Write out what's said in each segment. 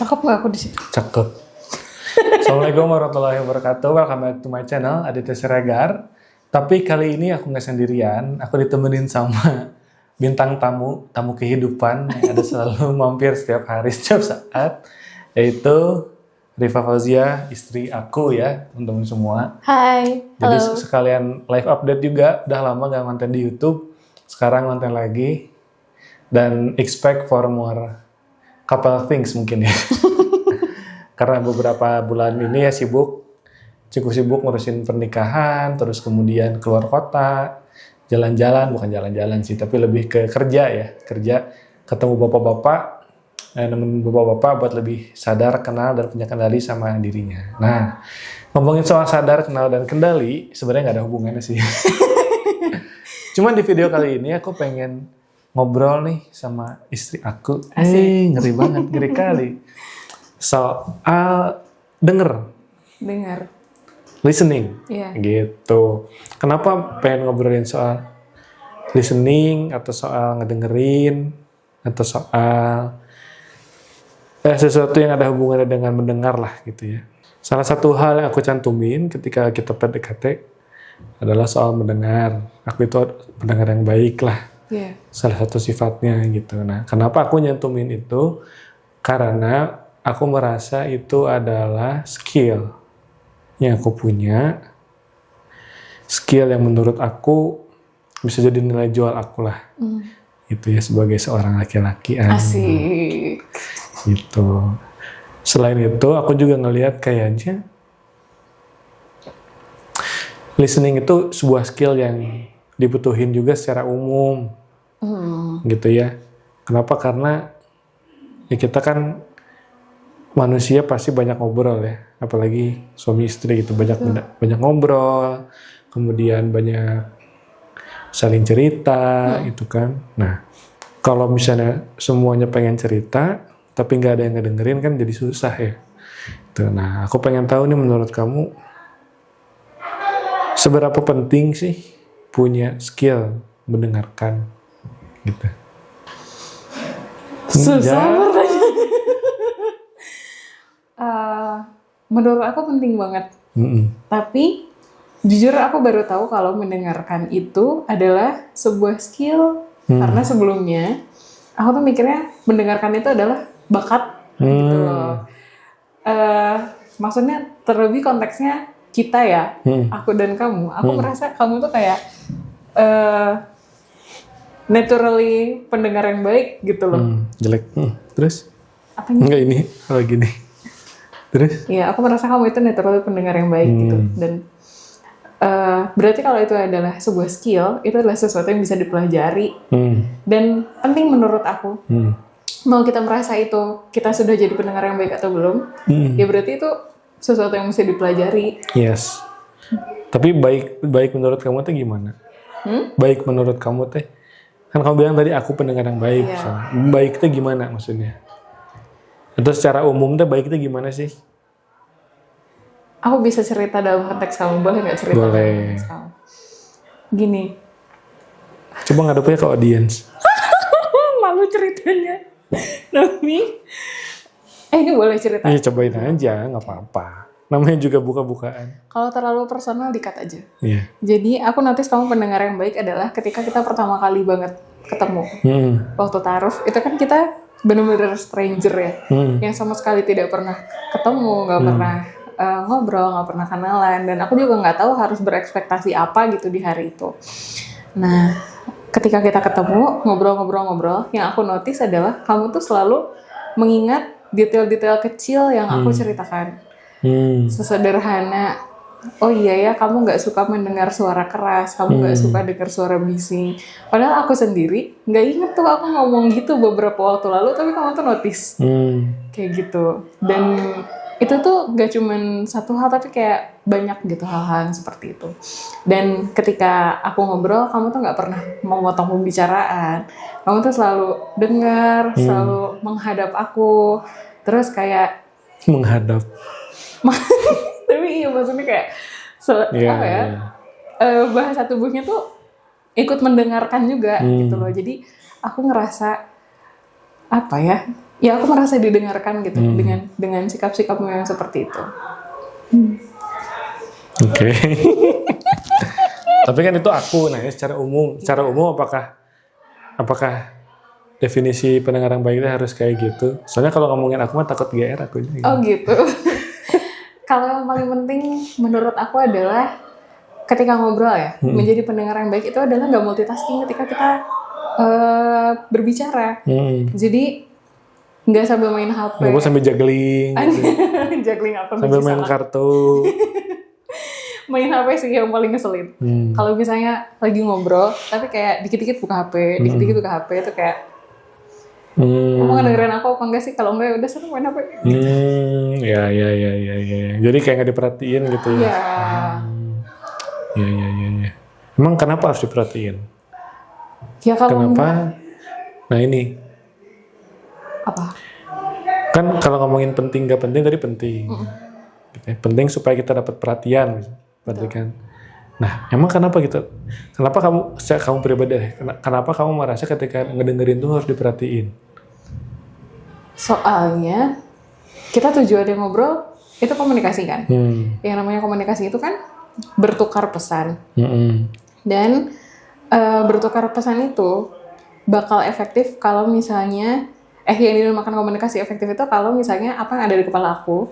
Cakep nggak aku di situ? Cakep. Assalamualaikum warahmatullahi wabarakatuh. Welcome back to my channel, Aditya Siregar. Tapi kali ini aku nggak sendirian. Aku ditemenin sama bintang tamu kehidupan yang ada selalu mampir setiap hari, setiap saat. Yaitu Rifa Fauzia, istri aku ya, teman-teman semua. Hai, Jadi halo. sekalian live update juga. Udah lama gak konten di YouTube. Sekarang konten lagi. Dan expect for more couple things mungkin ya. Karena beberapa bulan ini ya cukup sibuk ngurusin pernikahan, terus kemudian keluar kota, jalan-jalan, bukan jalan-jalan sih, tapi lebih ke kerja, ketemu bapak-bapak, nemenin bapak-bapak buat lebih sadar, kenal, dan punya kendali sama dirinya. Nah, ngomongin soal sadar, kenal, dan kendali, sebenarnya nggak ada hubungannya sih. Cuman di video kali ini aku pengen ngobrol nih sama istri aku. Ngeri banget, ngeri kali. Soal dengar, listening, gitu. Kenapa pengen ngobrolin soal listening atau soal ngedengerin atau soal sesuatu yang ada hubungannya dengan mendengar lah gitu ya. Salah satu hal yang aku cantumin ketika kita PDKT adalah soal mendengar. Aku itu pendengar yang baik lah. Salah satu sifatnya gitu. Nah, kenapa aku nyantumin itu? Karena aku merasa itu adalah skill yang aku punya, skill yang menurut aku bisa jadi nilai jual aku lah, gitu ya, sebagai seorang laki-laki. Asik. Gitu. Selain itu, aku juga ngelihat kayaknya listening itu sebuah skill yang dibutuhin juga secara umum, gitu ya. Kenapa? Karena ya kita kan manusia pasti banyak ngobrol ya, apalagi suami istri gitu, banyak ngobrol, kemudian banyak saling cerita, gitu kan. Nah, kalau misalnya semuanya pengen cerita, tapi nggak ada yang ngedengerin kan jadi susah ya. Tuh, nah, aku pengen tahu nih menurut kamu, seberapa penting sih punya skill mendengarkan, gitu. Susah pertanyaan. Menurut aku penting banget. Tapi jujur aku baru tahu kalau mendengarkan itu adalah sebuah skill. Karena sebelumnya aku tuh mikirnya mendengarkan itu adalah bakat gitu loh. Maksudnya terlebih konteksnya kita ya, aku dan kamu. Aku merasa kamu tuh kayak naturally pendengar yang baik gitu loh. Jelek. Terus? Apanya? Enggak, ini kalau gini. Terus? Iya, aku merasa kamu itu naturally pendengar yang baik gitu. Dan berarti kalau itu adalah sebuah skill, itu adalah sesuatu yang bisa dipelajari. Dan penting menurut aku. Mau kita merasa itu kita sudah jadi pendengar yang baik atau belum, ya berarti itu sesuatu yang mesti dipelajari. Yes. Tapi baik menurut kamu teh gimana? Baik menurut kamu teh, kan kamu bilang tadi aku pendengar yang baik. Baik teh gimana maksudnya? Atau secara umum teh baik teh gimana sih? Aku bisa cerita dalam konteks kamu, boleh nggak cerita dalam konteks kamu? Gini. Coba ngadepnya ke audience. Malu ceritanya. Tapi, ini boleh cerita? Iya, cobain aja, nggak apa-apa. Namanya juga buka-bukaan. Kalau terlalu personal, di-cut aja. Iya. Jadi, aku notice kamu pendengar yang baik adalah ketika kita pertama kali banget ketemu. Waktu taruh, itu kan kita benar-benar stranger ya. Yang sama sekali tidak pernah ketemu, nggak pernah ngobrol, nggak pernah kenalan. Dan aku juga nggak tahu harus berekspektasi apa gitu di hari itu. Nah, ketika kita ketemu, ngobrol-ngobrol, yang aku notice adalah kamu tuh selalu mengingat detail-detail kecil yang aku ceritakan. Sesederhana, oh iya ya, kamu nggak suka mendengar suara keras, kamu nggak suka dengar suara bising. Padahal aku sendiri nggak inget tuh aku ngomong gitu beberapa waktu lalu, tapi kamu tuh notice. Kayak gitu. Dan itu tuh gak cuman satu hal, tapi kayak banyak gitu hal-hal yang seperti itu. Dan ketika aku ngobrol, kamu tuh gak pernah memotong pembicaraan. Kamu tuh selalu dengar, selalu menghadap aku. Terus kayak menghadap. Tapi iya, maksudnya kayak bahasa tubuhnya tuh ikut mendengarkan juga gitu loh. Jadi aku ngerasa apa ya, ya aku merasa didengarkan gitu dengan sikap-sikapmu yang seperti itu. Oke. Tapi kan itu aku, nah ya secara umum apakah definisi pendengar yang baik itu harus kayak gitu? Soalnya kalau ngomongin aku mah takut GR aku. Oh gitu. Kalau yang paling penting menurut aku adalah ketika ngobrol ya, menjadi pendengar yang baik itu adalah nggak multitasking ketika kita berbicara. Jadi nggak sambil main HP. Nggak sambil juggling. Juggling apa? Sambil main kartu. Main HP sih yang paling ngeselin. Kalau misalnya lagi ngobrol, tapi kayak dikit-dikit buka HP, dikit-dikit buka HP itu kayak kamu ngedengerin aku apa enggak sih? Kalau enggak ya udah seru main HP. Ya. Jadi kayak nggak diperhatiin gitu ya. Ya. Emang kenapa harus diperhatiin? Ya kalau kenapa? Nah ini. Apa? Kan kalau ngomongin penting nggak penting tadi penting. Gitu ya. Penting supaya kita dapat perhatian, berarti kan. Nah, emang kenapa gitu? Kenapa kamu pribadi deh? Kenapa kamu merasa ketika ngedengerin tuh harus diperhatiin? Soalnya kita tujuannya ngobrol itu komunikasi kan. Yang namanya komunikasi itu kan bertukar pesan. Dan bertukar pesan itu bakal efektif kalau misalnya yang dinamakan komunikasi efektif itu kalau misalnya apa yang ada di kepala aku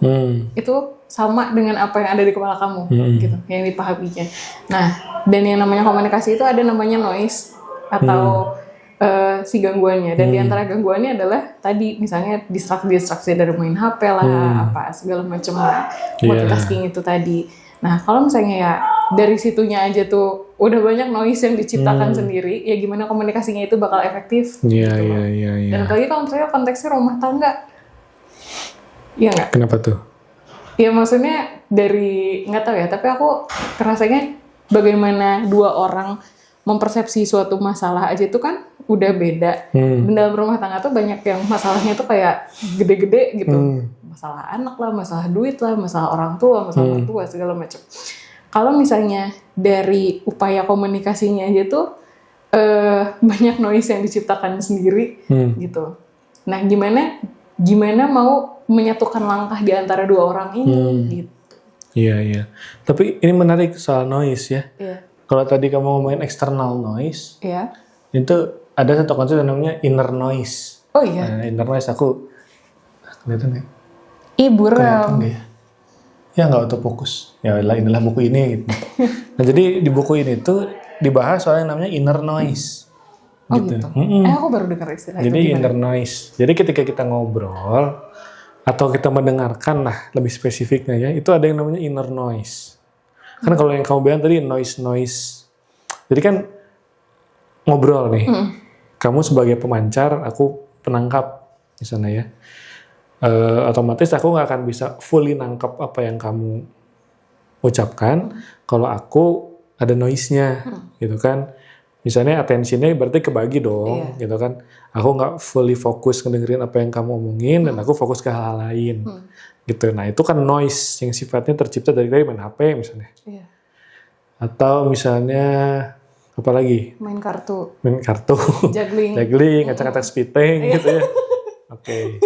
itu sama dengan apa yang ada di kepala kamu gitu, yang dipahaminya. Nah, dan yang namanya komunikasi itu ada namanya noise atau si gangguannya, dan di antara gangguannya adalah tadi misalnya distraksi dari main HP lah, apa segala macam lah, multitasking itu tadi. Nah, kalau misalnya ya dari situnya aja tuh udah banyak noise yang diciptakan sendiri, ya gimana komunikasinya itu bakal efektif? Iya. Dan apalagi kalau misalnya konteksnya rumah tangga, iya nggak? Kenapa tuh? Ya maksudnya dari nggak tahu ya, tapi aku rasanya bagaimana dua orang mempersepsi suatu masalah aja itu kan udah beda. Dan dalam rumah tangga tuh banyak yang masalahnya tuh kayak gede-gede gitu. Masalah anak lah, masalah duit lah, masalah orang tua, masalah mertua, segala macam. Kalau misalnya dari upaya komunikasinya aja tuh banyak noise yang diciptakan sendiri gitu. Nah, gimana mau menyatukan langkah di antara dua orang ini gitu. Iya. Tapi ini menarik soal noise ya. Iya. Kalau tadi kamu ngomongin external noise, itu ada satu konsep yang namanya inner noise. Oh iya. Nah, inner noise aku kelihatan ya? Buram. Ya nggak autofokus. Ya inilah buku ini gitu. Nah jadi di buku ini tuh dibahas soal yang namanya inner noise. Oh gitu. Aku baru dengar istilah jadi itu. Jadi inner noise. Jadi ketika kita ngobrol atau kita mendengarkan lah lebih spesifiknya ya, itu ada yang namanya inner noise. Kan kalau yang kamu bilang tadi noise. Jadi kan ngobrol nih. Kamu sebagai pemancar, aku penangkap misalnya ya. Otomatis aku nggak akan bisa fully nangkep apa yang kamu ucapkan kalau aku ada noise-nya gitu kan. Misalnya attention-nya berarti kebagi dong gitu kan. Aku nggak fully fokus ngedengerin apa yang kamu omongin dan aku fokus ke hal lain gitu. Nah itu kan noise yang sifatnya tercipta dari main HP misalnya. Atau misalnya apa lagi? Main kartu. Juggling, ngacak-ngacak spitting gitu ya. Oke.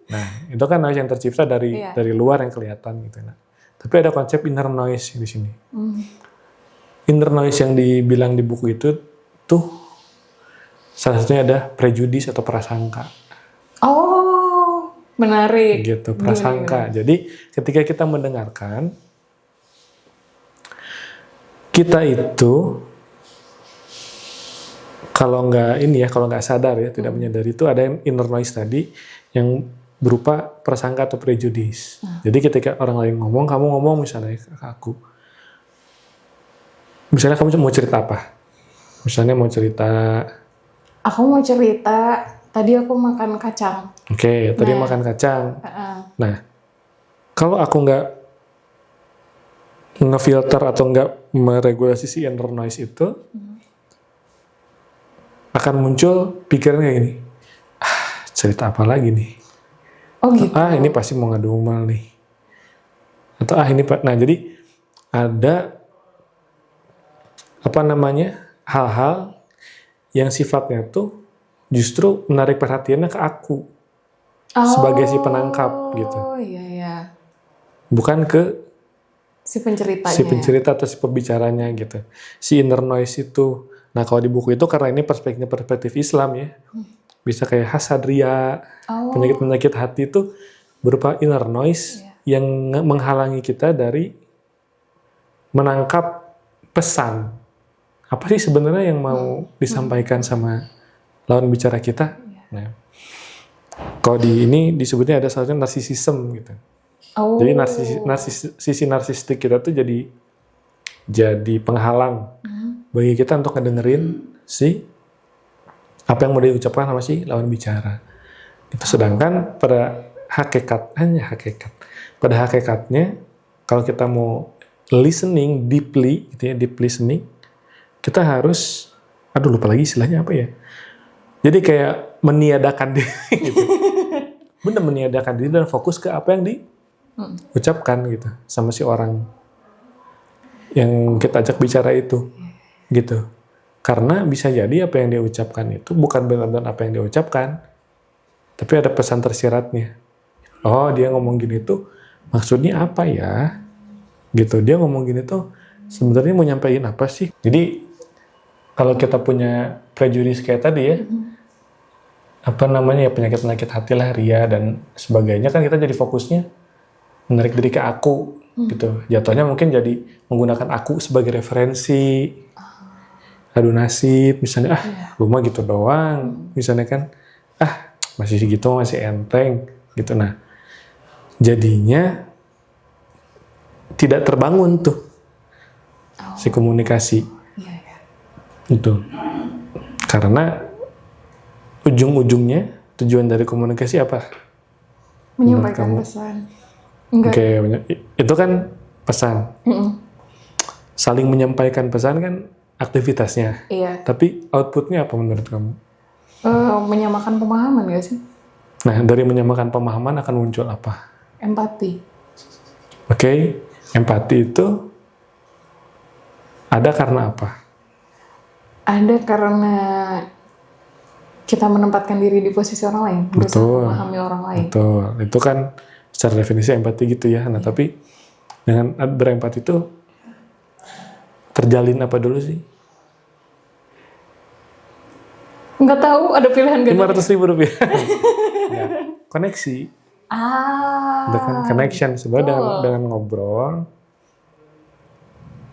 Nah, itu kan noise yang tercipta dari luar yang kelihatan gitu. Nah, tapi ada konsep inner noise di sini. Inner noise yang dibilang di buku itu tuh salah satunya ada prejudice atau prasangka. Oh, menarik. Gitu, prasangka. Jadi, ketika kita mendengarkan, kita itu kalau nggak sadar ya, tidak menyadari itu ada inner noise tadi yang berupa prasangka atau prejudice. Jadi ketika orang lain ngomong, kamu ngomong misalnya ke aku. Misalnya kamu mau cerita apa? Misalnya mau cerita... Aku mau cerita, tadi aku makan kacang. Oke, tadi makan kacang. Nah, kalau aku nggak ngefilter atau nggak meregulasi si inner noise itu, akan muncul pikiran kayak gini. Cerita apa lagi nih? Oh gitu. Ini pasti mau ngadu mal nih. Atau ini Pak. Nah, jadi ada hal-hal yang sifatnya tuh justru menarik perhatiannya ke aku. sebagai si penangkap gitu. Oh iya. Bukan ke Si penceritanya. si pencerita atau si pembicaranya gitu. Si inner noise itu. Nah kalau di buku itu karena ini perspektif Islam ya, bisa kayak hasad, ria, penyakit-penyakit hati itu berupa inner noise yang menghalangi kita dari menangkap pesan. Apa sih sebenarnya yang mau disampaikan sama lawan bicara kita? Nah, kalau di ini disebutnya ada salahnya narsisisme gitu. Jadi sisi narsistik kita tuh jadi penghalang bagi kita untuk ngedengerin apa yang mau diucapkan sama si lawan bicara. Itu sedangkan pada hakikatnya kalau kita mau listening deeply gitu ya, deep listening, kita harus lupa lagi istilahnya apa ya. Jadi kayak meniadakan diri gitu. Benar meniadakan diri dan fokus ke apa yang diucapkan gitu sama si orang yang kita ajak bicara itu gitu. Karena bisa jadi apa yang dia ucapkan itu bukan benar-benar apa yang dia ucapkan, tapi ada pesan tersiratnya. Oh, dia ngomong gini tuh maksudnya apa ya? Gitu. Dia ngomong gini tuh sebenarnya mau nyampein apa sih? Jadi kalau kita punya prejudice kayak tadi ya, penyakit-penyakit hati lah, ria dan sebagainya, kan kita jadi fokusnya menarik diri ke aku gitu. Jatuhnya mungkin jadi menggunakan aku sebagai referensi. Adu nasib misalnya, lu mah gitu doang. Misalnya kan, masih segitu, masih enteng gitu. Nah, jadinya tidak terbangun tuh si komunikasi. Itu. Karena ujung-ujungnya tujuan dari komunikasi apa? Menyampaikan pesan. Oke, itu kan pesan. Saling menyampaikan pesan kan aktivitasnya. Iya. Tapi outputnya apa menurut kamu? Menyamakan pemahaman gak sih? Nah, dari menyamakan pemahaman akan muncul apa? Empati. Oke, empati itu ada karena apa? Ada karena kita menempatkan diri di posisi orang lain, berusaha memahami orang lain. Betul, itu kan secara definisi empati gitu ya. Nah, tapi dengan berempati itu terjalin apa dulu sih? Nggak tahu, ada pilihan gak? 500.000 rupiah. Ya, koneksi. Dengan connection sebenarnya dengan ngobrol.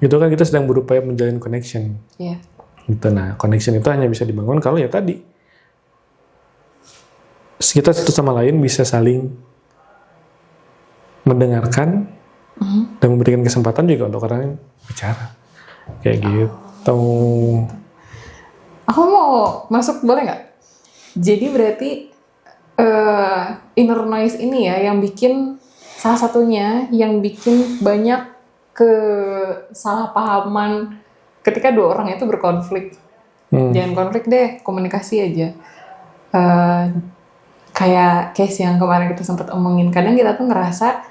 Itu kan kita sedang berupaya menjalin connection. Iya. Gitu. Nah, connection itu hanya bisa dibangun kalau ya tadi kita satu sama lain bisa saling mendengarkan dan memberikan kesempatan juga untuk orang yang bicara. Kayak gitu. Aku mau masuk, boleh nggak? Jadi berarti inner noise ini ya yang bikin, salah satunya yang bikin banyak kesalahpahaman ketika dua orang itu berkonflik. Jangan konflik deh, komunikasi aja. Kayak case yang kemarin kita sempat omongin, kadang kita tuh ngerasa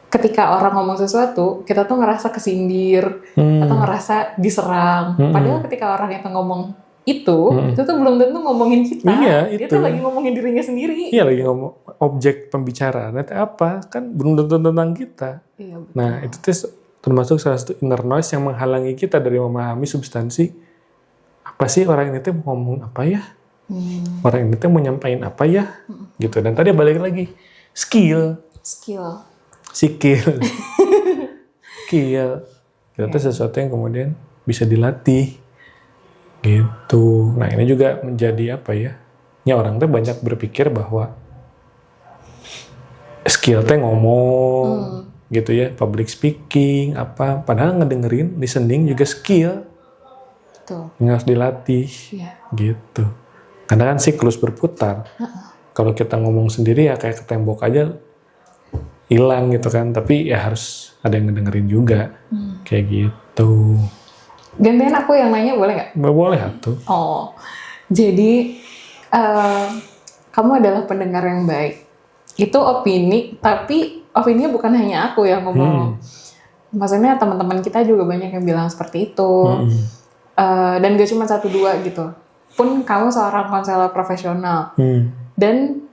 ketika orang ngomong sesuatu, kita tuh ngerasa kesindir atau ngerasa diserang. Padahal ketika orang itu ngomong itu tuh belum tentu ngomongin kita. Iya, dia tuh lagi ngomongin dirinya sendiri. Iya, lagi ngomong objek pembicaraan. Nanti apa? Kan belum tentu tentang kita. Iya, betul. Nah, itu tuh termasuk salah satu inner noise yang menghalangi kita dari memahami substansi apa sih orang ini tuh mau ngomong apa ya? Orang ini tuh mau nyampain apa ya? Gitu. Dan tadi balik lagi, skill. Itu tuh sesuatu yang kemudian bisa dilatih. Gitu. Nah, ini juga menjadi apa ya? Ya orang tuh banyak berpikir bahwa skill teh ngomong, gitu ya, public speaking, apa. Padahal ngedengerin, listening juga skill. Betul. Yang harus dilatih. Iya. Gitu. Karena kan siklus berputar. Kalau kita ngomong sendiri ya kayak ke tembok aja hilang gitu kan. Tapi ya harus ada yang ngedengerin juga. Kayak gitu. Gantian aku yang nanya, boleh nggak? Boleh atuh. Oh, jadi kamu adalah pendengar yang baik. Itu opini, tapi opininya bukan hanya aku yang ngomong. Maksudnya teman-teman kita juga banyak yang bilang seperti itu. Dan gak cuma 1-2 gitu. Pun kamu seorang konselor profesional. Dan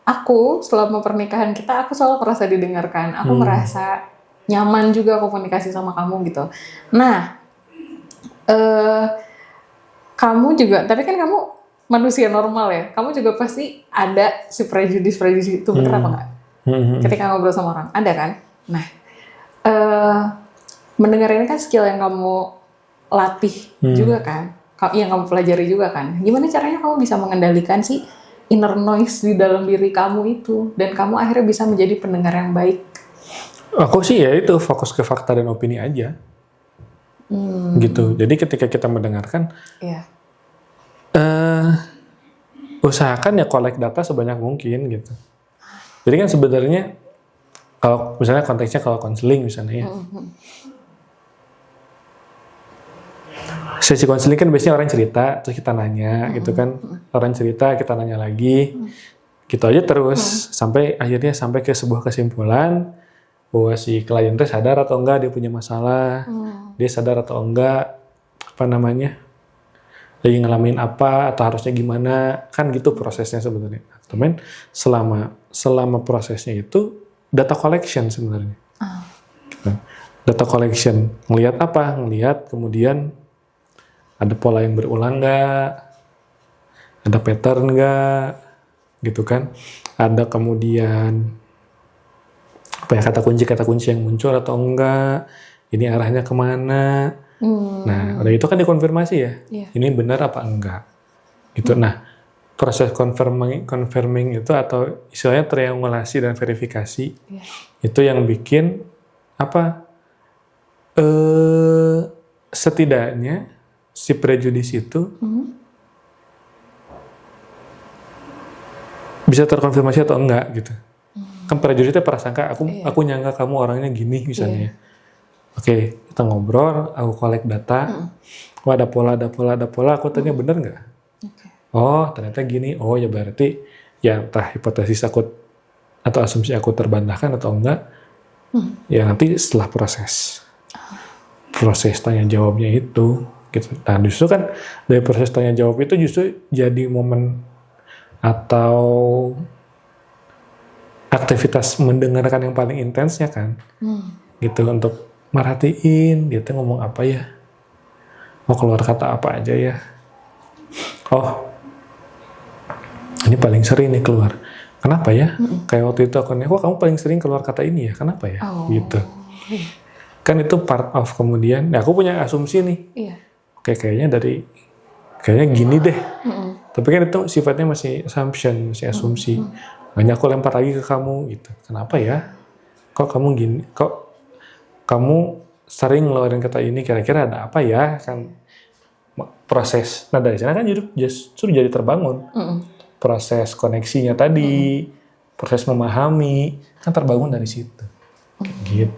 aku selama pernikahan kita, aku selalu merasa didengarkan. Aku merasa nyaman juga komunikasi sama kamu gitu. Nah, kamu juga, tapi kan kamu manusia normal ya. Kamu juga pasti ada si prejudis itu, bener apa nggak? Ketika ngobrol sama orang, ada kan? Nah, mendengar ini kan skill yang kamu latih juga kan? Yang kamu pelajari juga kan? Gimana caranya kamu bisa mengendalikan si inner noise di dalam diri kamu itu, dan kamu akhirnya bisa menjadi pendengar yang baik? Aku sih ya itu fokus ke fakta dan opini aja, gitu. Jadi ketika kita mendengarkan, usahakan ya collect data sebanyak mungkin gitu. Jadi kan sebenarnya kalau misalnya konteksnya kalau konseling misalnya ya, sesi konseling kan biasanya orang cerita terus kita nanya gitu kan, orang cerita kita nanya lagi, gitu aja terus sampai akhirnya sampai ke sebuah kesimpulan bahwa si klien itu sadar atau enggak dia punya masalah, dia sadar atau enggak lagi ngalamin apa atau harusnya gimana, kan gitu prosesnya sebenarnya. Temen selama prosesnya itu data collection sebenarnya. Gitu. Data collection, ngelihat kemudian ada pola yang berulang nggak, ada pattern nggak, gitu kan, ada kemudian kata kunci yang muncul atau enggak, ini arahnya kemana. Nah, udah itu kan dikonfirmasi ya, ini benar apa enggak, gitu. Nah, proses confirming itu atau istilahnya triangulasi dan verifikasi, itu yang bikin setidaknya si prejudis itu bisa terkonfirmasi atau enggak gitu. Kan prejudis itu prasangka, aku nyangka kamu orangnya gini misalnya. Oke, kita ngobrol, aku collect data, ada pola, aku tanya bener nggak? Oh, ternyata gini. Oh, ya berarti ya entah hipotesis aku atau asumsi aku terbantahkan atau enggak. Ya nanti setelah proses tanya jawabnya itu gitu. Nah, justru kan dari proses tanya jawab itu justru jadi momen atau aktivitas mendengarkan yang paling intensnya kan. Gitu, untuk merhatiin dia tuh ngomong apa ya, mau keluar kata apa aja ya. Oh, ini paling sering nih keluar. Kenapa ya? Kayak waktu itu aku nanya, kok kamu paling sering keluar kata ini ya? Kenapa ya? Gitu. Kan itu part of kemudian, ya aku punya asumsi nih. Oke, kayaknya gini deh. Tapi kan itu sifatnya masih assumption, masih asumsi. Makanya aku lempar lagi ke kamu gitu. Kenapa ya? Kok kamu gini? Kok kamu sering ngeluarin kata ini? Kira-kira ada apa ya? Kan proses. Nah, dari sana kan justru jadi terbangun. Proses koneksinya tadi, proses memahami, kan terbangun dari situ. Gitu.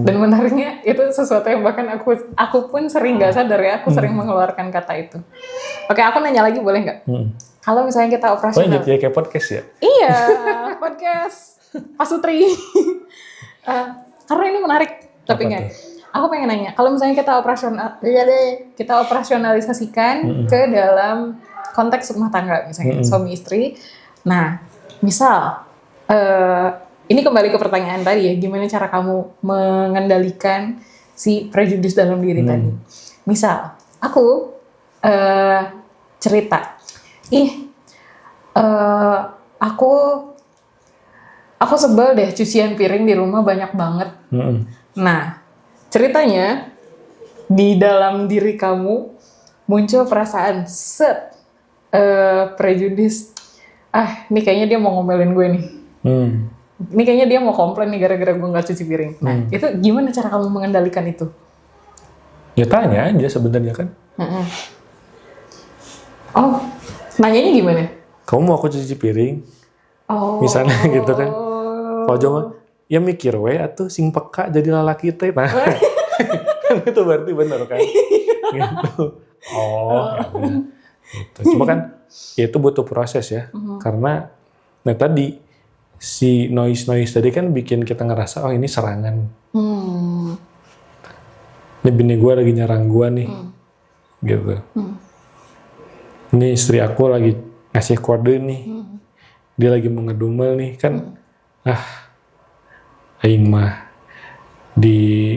Dan menariknya itu sesuatu yang bahkan aku pun sering nggak sadar ya, aku sering mengeluarkan kata itu. Oke, aku nanya lagi boleh nggak? Kalau misalnya kita operasional. Jadi kayak podcast ya? Iya, podcast Pak Sutri. Karena ini menarik topiknya. Aku pengen nanya, kalau misalnya kita operasionalisasikan ke dalam konteks rumah tangga, misalnya suami istri. Nah, misal ini kembali ke pertanyaan tadi ya, gimana cara kamu mengendalikan si prejudis dalam diri tadi. Misal, aku cerita, aku sebel deh cucian piring di rumah banyak banget. Nah, ceritanya di dalam diri kamu muncul perasaan prejudis. Ini kayaknya dia mau ngomelin gue nih. Ini kayaknya dia mau komplain nih gara-gara gue nggak cuci piring. Nah, itu gimana cara kamu mengendalikan itu? Ya tanya aja sebenarnya kan. Oh, nanyanya gimana? Kamu mau aku cuci piring? Misalnya gitu kan. Kalau jawab, ya mikir we atuh sing peka jadi lalaki teh. Nah, itu berarti benar kan? Gitu. Ya benar. Gitu. Cuma kan ya itu butuh proses ya. Karena tadi si noise tadi kan bikin kita ngerasa ini serangan. Ini bini gue lagi nyerang gue nih. Gitu. Ini istri aku lagi ngasih kode nih. dia lagi mau ngedumel nih kan, aing mah di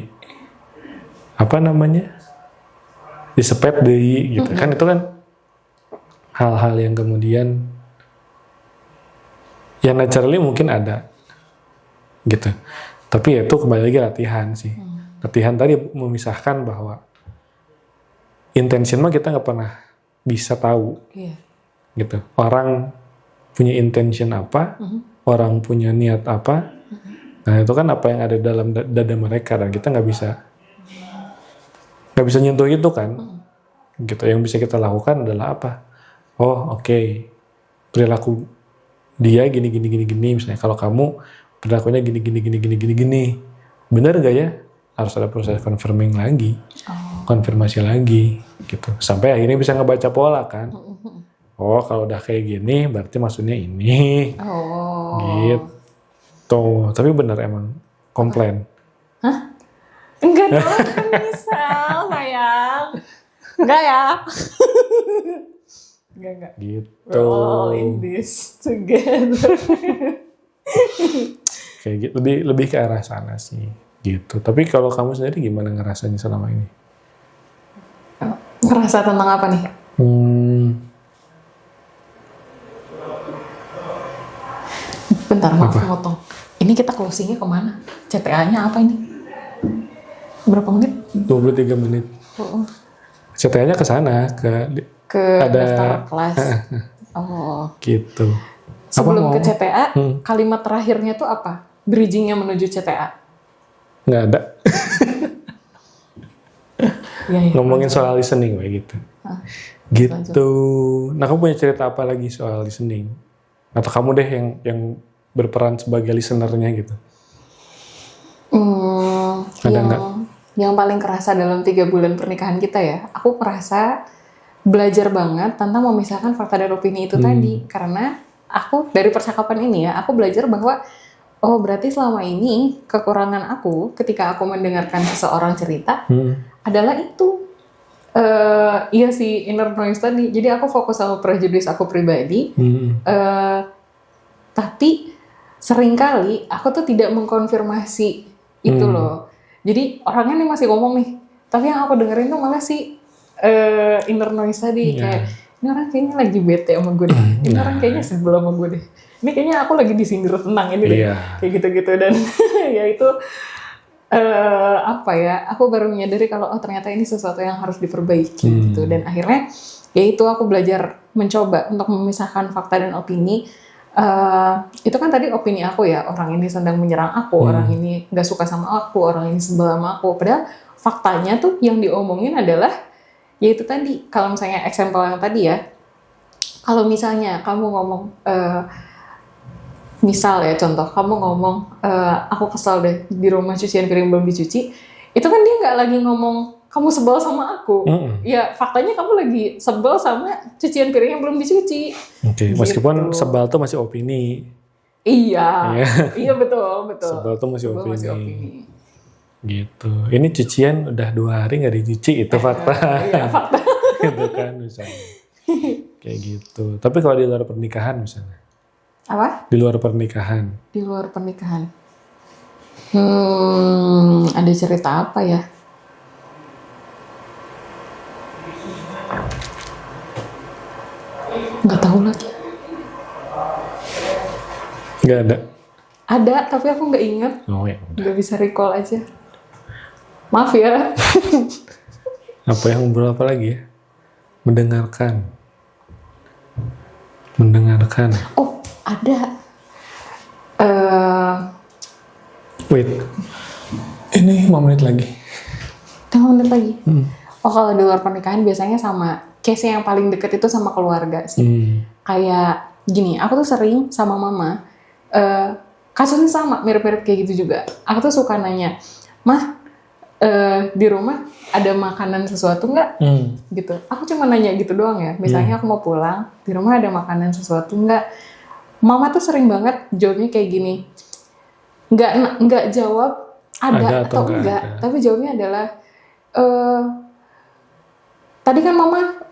apa namanya disepet deui gitu kan, itu kan hal-hal yang kemudian ya naturally mungkin ada gitu, tapi ya itu kembali lagi latihan sih. Latihan tadi memisahkan bahwa intention mah kita nggak pernah bisa tahu gitu, orang punya intention apa, orang punya niat apa, nah itu kan apa yang ada dalam dada mereka, dan kita nggak bisa nyentuh itu kan. Gitu, yang bisa kita lakukan adalah apa? Oh oke, perilaku dia gini misalnya, kalau kamu perilakunya gini, benar nggak ya? Harus ada proses confirming lagi, konfirmasi lagi gitu, sampai akhirnya bisa ngebaca pola kan. Oh kalau udah kayak gini berarti maksudnya ini, gitu. Tapi benar emang komplain. Hah? Enggak dong, kan misal sayang. Enggak ya? Enggak. Gitu. We're all in this together. Kayak gitu, lebih ke arah sana sih. Gitu. Tapi kalau kamu sendiri gimana ngerasanya selama ini? Ngerasa tentang apa nih? Bentar, maaf motong. Ini kita closingnya kemana? CTA-nya apa ini? Berapa menit? 23 menit. CTA-nya ke sana, ke ada daftar kelas. Gitu. Sebelum ke CTA, kalimat terakhirnya tuh apa? Bridging-nya menuju CTA? Nggak ada. Ya, Ngomongin soal listening kayak gitu. Gitu. Lanjut. Nah, kamu punya cerita apa lagi soal listening? Atau kamu deh yang berperan sebagai listener-nya gitu? Ada nggak? Yang paling kerasa dalam 3 bulan pernikahan kita ya, aku merasa belajar banget tentang memisahkan fakta dan opini itu tadi. Karena aku dari percakapan ini ya, aku belajar bahwa oh berarti selama ini kekurangan aku ketika aku mendengarkan seseorang cerita adalah itu. Iya sih, inner noise tadi. Jadi aku fokus sama prejudice aku pribadi. Tapi seringkali aku tuh tidak mengkonfirmasi itu loh. Jadi orangnya nih masih ngomong nih, tapi yang aku dengerin tuh malah si inner noise tadi. Kayak, ini orang kayaknya lagi bete sama gue deh. Ini orang kayaknya sebel sama gue deh. Ini kayaknya aku lagi disindir tenang ini deh. Kayak gitu-gitu. Dan ya itu apa ya, aku baru menyadari kalau oh ternyata ini sesuatu yang harus diperbaiki gitu. Dan akhirnya ya itu aku belajar mencoba untuk memisahkan fakta dan opini. Itu kan tadi opini aku ya, orang ini sedang menyerang aku, orang ini gak suka sama aku, orang ini sebel sama aku. Padahal faktanya tuh yang diomongin adalah ya itu tadi, kalau misalnya example yang tadi ya, kalau misalnya kamu ngomong misal ya contoh, kamu ngomong aku kesal deh di rumah cucian piring belum dicuci, itu kan dia nggak lagi ngomong kamu sebel sama aku, ya faktanya kamu lagi sebel sama cucian piring yang belum dicuci. Oke, meskipun sebel tuh masih opini. Iya, iya betul. Sebel tuh masih opini. Gitu. Ini cucian udah 2 hari nggak dicuci, itu fakta. Iya fakta. Gitu kan misalnya. Kayak gitu. Tapi kalau di luar pernikahan misalnya. Apa? Di luar pernikahan. Di luar pernikahan. Ada cerita apa ya? Nggak tahu lagi. Nggak ada. Ada, tapi aku nggak ingat. Oh ya. Nggak bisa recall aja. Maaf ya. Apa yang ngobrol apa lagi ya? Mendengarkan. Oh, ada. Wait. Ini 5 menit lagi. 5 menit lagi. Oh, kalau di luar pernikahan biasanya sama case yang paling deket itu sama keluarga sih. Kayak gini, aku tuh sering sama mama, kasusnya sama, mirip-mirip kayak gitu juga. Aku tuh suka nanya, Mah, di rumah ada makanan sesuatu nggak? Gitu. Aku cuma nanya gitu doang ya. Misalnya aku mau pulang, di rumah ada makanan sesuatu nggak? Mama tuh sering banget jawabnya kayak gini, nggak jawab ada atau enggak, tapi jawabnya adalah tadi kan mama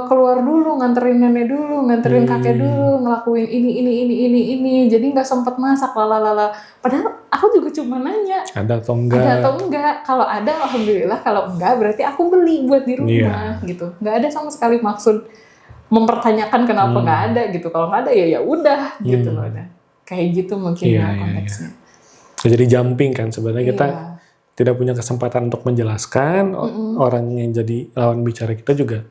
keluar dulu, nganterin nenek dulu, nganterin kakek dulu, ngelakuin ini, jadi nggak sempet masak, lalala. Padahal aku juga cuma nanya, ada atau enggak? Ada atau enggak? Kalau ada, alhamdulillah. Kalau enggak, berarti aku beli buat di rumah, gitu. Nggak ada sama sekali maksud mempertanyakan kenapa nggak ada, gitu. Kalau nggak ada ya udah, gitu loh. Kayak gitu mungkin konteksnya. Jadi jumping kan sebenarnya kita tidak punya kesempatan untuk menjelaskan, orang yang jadi lawan bicara kita juga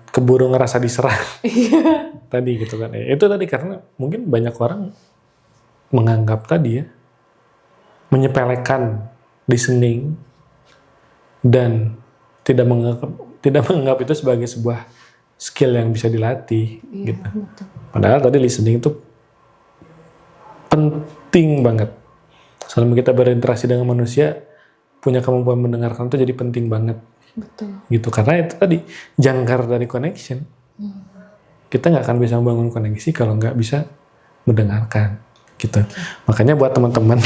keburu ngerasa diserang tadi gitu kan. Itu tadi karena mungkin banyak orang menganggap tadi menyepelekan listening dan tidak menganggap itu sebagai sebuah skill yang bisa dilatih gitu. Betul. Padahal tadi listening itu penting banget. Selama kita berinteraksi dengan manusia, punya kemampuan mendengarkan itu jadi penting banget. Betul. Gitu, karena itu tadi jangkar dari connection. Kita nggak akan bisa membangun koneksi kalau nggak bisa mendengarkan. Gitu. Makanya buat teman-teman,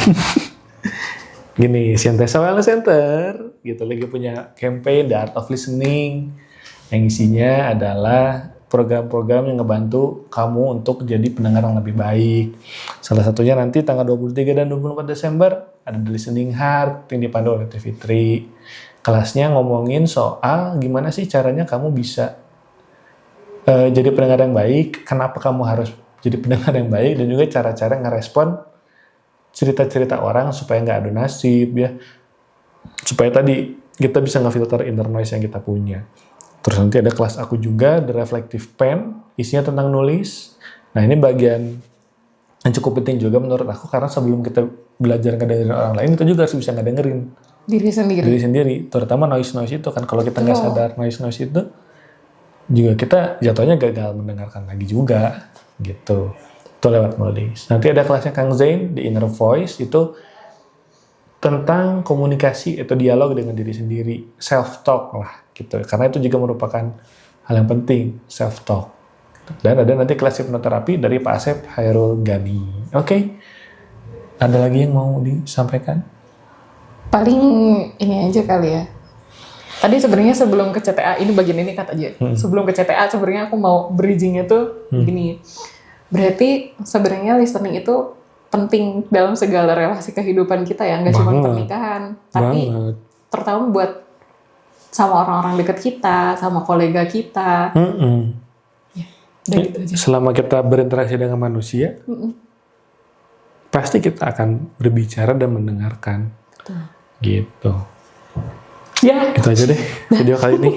gini, Sientesa Wellness Center, gitu lagi punya campaign The Art of Listening, yang isinya adalah program-program yang ngebantu kamu untuk jadi pendengar yang lebih baik. Salah satunya nanti tanggal 23 dan 24 Desember ada The Listening Heart yang dipandu oleh TV Tri. Kelasnya ngomongin soal gimana sih caranya kamu bisa jadi pendengar yang baik, kenapa kamu harus jadi pendengar yang baik, dan juga cara-cara ngerespon cerita-cerita orang supaya nggak adu nasib ya. Supaya tadi kita bisa ngefilter inner noise yang kita punya. Terus nanti ada kelas aku juga, The Reflective Pen, isinya tentang nulis. Nah ini bagian yang cukup penting juga menurut aku, karena sebelum kita belajar ngedengerin orang lain, kita juga harus bisa ngedengerin diri sendiri. Terutama noise itu kan, kalau kita nggak sadar noise itu, juga kita jatuhnya gagal mendengarkan lagi juga, gitu. Itu lewat nulis. Nanti ada kelasnya Kang Zain, The Inner Voice, itu tentang komunikasi atau dialog dengan diri sendiri, self-talk lah, gitu. Karena itu juga merupakan hal yang penting, self-talk. Dan ada nanti kelas hipnoterapi dari Pak Asep Hairul Gani. Oke. Ada lagi yang mau disampaikan? Paling ini aja kali ya. Tadi sebenarnya sebelum ke CTA, ini bagian ini cut aja. Sebelum ke CTA sebenarnya aku mau bridging-nya tuh gini. Berarti sebenarnya listening itu penting dalam segala relasi kehidupan kita ya, nggak cuma pernikahan, tapi terutama buat sama orang-orang dekat kita, sama kolega kita. Ya, gitu aja. Selama kita berinteraksi dengan manusia, pasti kita akan berbicara dan mendengarkan. Betul. Gitu. Ya. Itu aja deh video kali ini.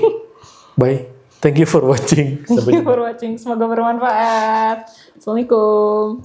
Bye. Thank you for watching. Thank you for watching. Semoga bermanfaat. Assalamualaikum.